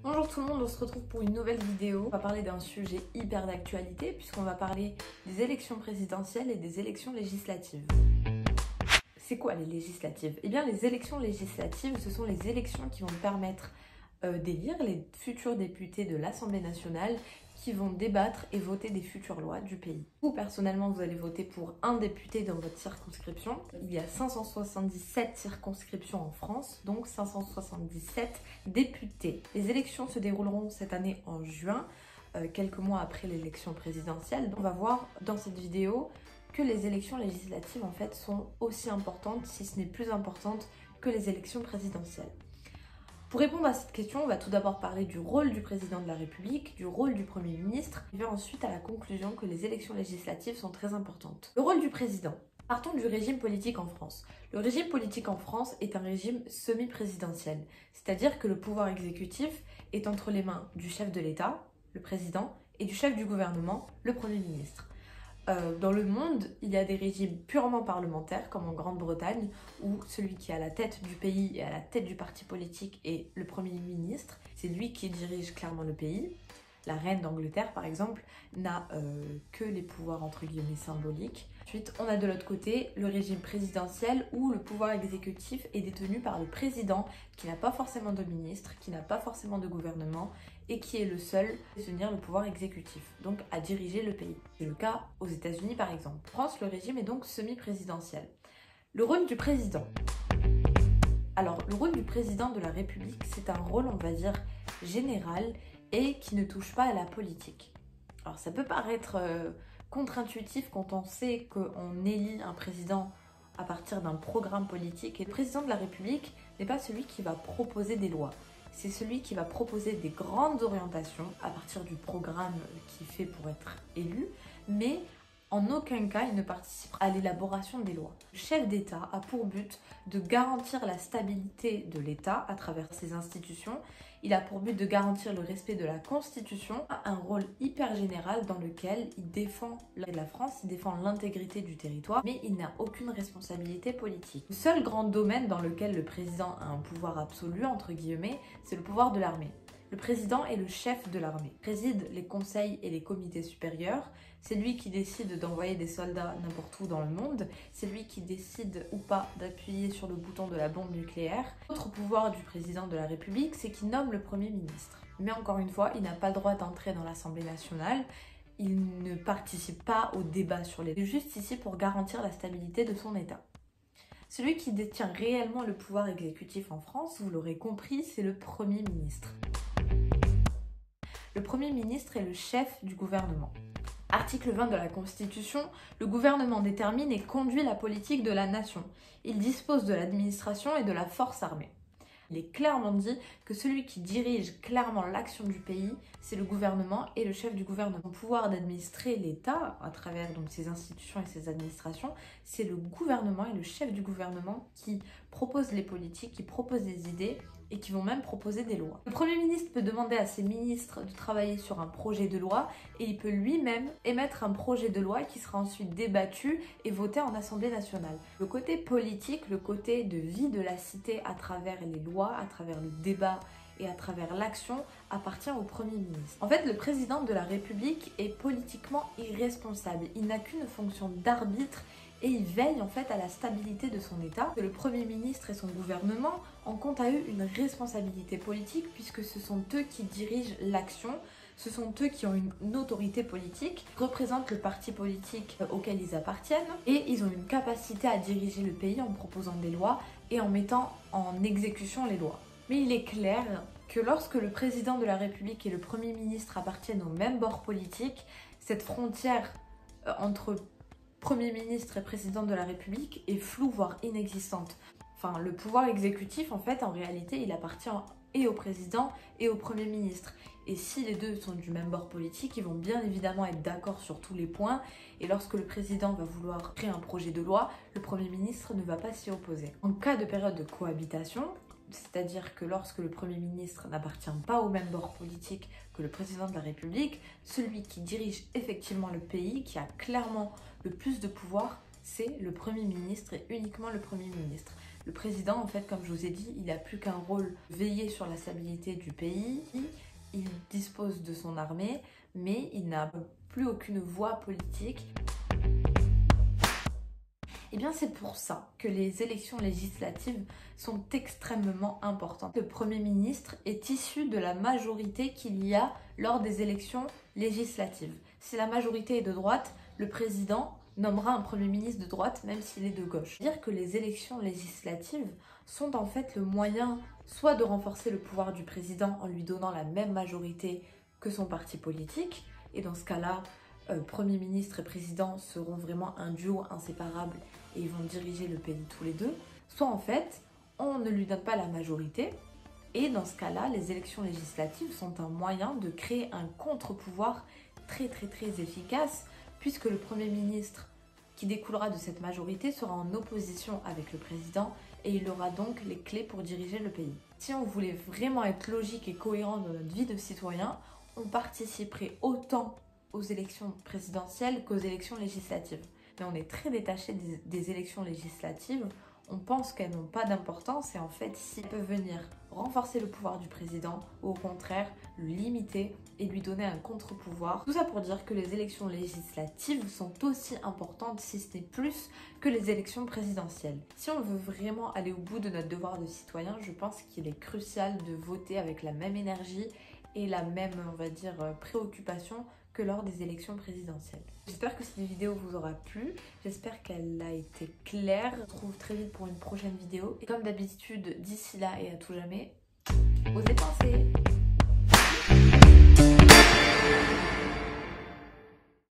Bonjour tout le monde, on se retrouve pour une nouvelle vidéo. On va parler d'un sujet hyper d'actualité puisqu'on va parler des élections présidentielles et des élections législatives. C'est quoi les législatives? Eh bien les élections législatives, ce sont les élections qui vont permettre d'élire les futurs députés de l'Assemblée nationale qui vont débattre et voter des futures lois du pays. Vous, personnellement, vous allez voter pour un député dans votre circonscription. Il y a 577 circonscriptions en France, donc 577 députés. Les élections se dérouleront cette année en juin, quelques mois après l'élection présidentielle. Donc, on va voir dans cette vidéo que les élections législatives, en fait, sont aussi importantes, si ce n'est plus importantes, que les élections présidentielles. Pour répondre à cette question, on va tout d'abord parler du rôle du président de la République, du rôle du Premier ministre, et ensuite à la conclusion que les élections législatives sont très importantes. Le rôle du président. Partons du régime politique en France. Le régime politique en France est un régime semi-présidentiel, c'est-à-dire que le pouvoir exécutif est entre les mains du chef de l'État, le président, et du chef du gouvernement, le Premier ministre. Dans le monde, il y a des régimes purement parlementaires, comme en Grande-Bretagne, où celui qui est à la tête du pays et à la tête du parti politique est le Premier ministre. C'est lui qui dirige clairement le pays. La reine d'Angleterre, par exemple, n'a que les pouvoirs entre guillemets symboliques. Ensuite, on a de l'autre côté le régime présidentiel où le pouvoir exécutif est détenu par le président qui n'a pas forcément de ministre, qui n'a pas forcément de gouvernement et qui est le seul à détenir le pouvoir exécutif, donc à diriger le pays. C'est le cas aux États-Unis par exemple. En France, le régime est donc semi-présidentiel. Le rôle du président. Alors, le rôle du président de la République, c'est un rôle, on va dire, général et qui ne touche pas à la politique. Alors, ça peut paraître contre-intuitif quand on sait qu'on élit un président à partir d'un programme politique. Et le président de la République n'est pas celui qui va proposer des lois. C'est celui qui va proposer des grandes orientations à partir du programme qu'il fait pour être élu, mais en aucun cas il ne participe à l'élaboration des lois. Le chef d'État a pour but de garantir la stabilité de l'État à travers ses institutions. Il a pour but de garantir le respect de la Constitution, un rôle hyper général dans lequel il défend la France, il défend l'intégrité du territoire, mais il n'a aucune responsabilité politique. Le seul grand domaine dans lequel le président a un pouvoir absolu, entre guillemets, c'est le pouvoir de l'armée. Le président est le chef de l'armée, préside les conseils et les comités supérieurs, c'est lui qui décide d'envoyer des soldats n'importe où dans le monde, c'est lui qui décide ou pas d'appuyer sur le bouton de la bombe nucléaire. L'autre pouvoir du président de la République, c'est qu'il nomme le Premier ministre. Mais encore une fois, il n'a pas le droit d'entrer dans l'Assemblée nationale, il ne participe pas au débat sur les... Il est juste ici pour garantir la stabilité de son État. Celui qui détient réellement le pouvoir exécutif en France, vous l'aurez compris, c'est le Premier ministre. Le Premier ministre est le chef du gouvernement. Article 20 de la Constitution, le gouvernement détermine et conduit la politique de la nation. Il dispose de l'administration et de la force armée. Il est clairement dit que celui qui dirige clairement l'action du pays, c'est le gouvernement et le chef du gouvernement. Le pouvoir d'administrer l'État à travers donc ses institutions et ses administrations, c'est le gouvernement et le chef du gouvernement qui propose les politiques, qui propose des idées et qui vont même proposer des lois. Le Premier ministre peut demander à ses ministres de travailler sur un projet de loi et il peut lui-même émettre un projet de loi qui sera ensuite débattu et voté en Assemblée nationale. Le côté politique, le côté de vie de la cité à travers les lois, à travers le débat et à travers l'action appartient au Premier ministre. En fait, le président de la République est politiquement irresponsable. Il n'a qu'une fonction d'arbitre et il veille en fait à la stabilité de son État. Le Premier ministre et son gouvernement en compte à eux une responsabilité politique puisque ce sont eux qui dirigent l'action, ce sont eux qui ont une autorité politique, représentent le parti politique auquel ils appartiennent et ils ont une capacité à diriger le pays en proposant des lois et en mettant en exécution les lois. Mais il est clair que lorsque le président de la République et le Premier ministre appartiennent au même bord politique, cette frontière entre Premier ministre et président de la République est floue, voire inexistante. Enfin, le pouvoir exécutif, en fait, en réalité, il appartient et au président et au Premier ministre. Et si les deux sont du même bord politique, ils vont bien évidemment être d'accord sur tous les points. Et lorsque le président va vouloir créer un projet de loi, le Premier ministre ne va pas s'y opposer. En cas de période de cohabitation, c'est-à-dire que lorsque le Premier ministre n'appartient pas au même bord politique que le président de la République, celui qui dirige effectivement le pays, qui a clairement le plus de pouvoir, c'est le Premier ministre et uniquement le Premier ministre. Le président, en fait, comme je vous ai dit, il n'a plus qu'un rôle veiller sur la stabilité du pays. Il dispose de son armée, mais il n'a plus aucune voix politique. Eh bien, c'est pour ça que les élections législatives sont extrêmement importantes. Le Premier ministre est issu de la majorité qu'il y a lors des élections législatives. Si la majorité est de droite, le président nommera un Premier ministre de droite, même s'il est de gauche. C'est-à-dire que les élections législatives sont en fait le moyen soit de renforcer le pouvoir du président en lui donnant la même majorité que son parti politique, et dans ce cas-là, Premier ministre et président seront vraiment un duo inséparable et ils vont diriger le pays tous les deux, soit en fait, on ne lui donne pas la majorité, et dans ce cas-là, les élections législatives sont un moyen de créer un contre-pouvoir très efficace, puisque le Premier ministre qui découlera de cette majorité sera en opposition avec le président et il aura donc les clés pour diriger le pays. Si on voulait vraiment être logique et cohérent dans notre vie de citoyen, on participerait autant aux élections présidentielles qu'aux élections législatives. Mais on est très détaché des élections législatives, on pense qu'elles n'ont pas d'importance et en fait, si elles peuvent venir renforcer le pouvoir du président ou au contraire le limiter et lui donner un contre-pouvoir. Tout ça pour dire que les élections législatives sont aussi importantes, si ce n'est plus, que les élections présidentielles. Si on veut vraiment aller au bout de notre devoir de citoyen, je pense qu'il est crucial de voter avec la même énergie et la même, on va dire, préoccupation que lors des élections présidentielles. J'espère que cette vidéo vous aura plu, j'espère qu'elle a été claire. On se retrouve très vite pour une prochaine vidéo. Et comme d'habitude, d'ici là et à tout jamais, osez penser!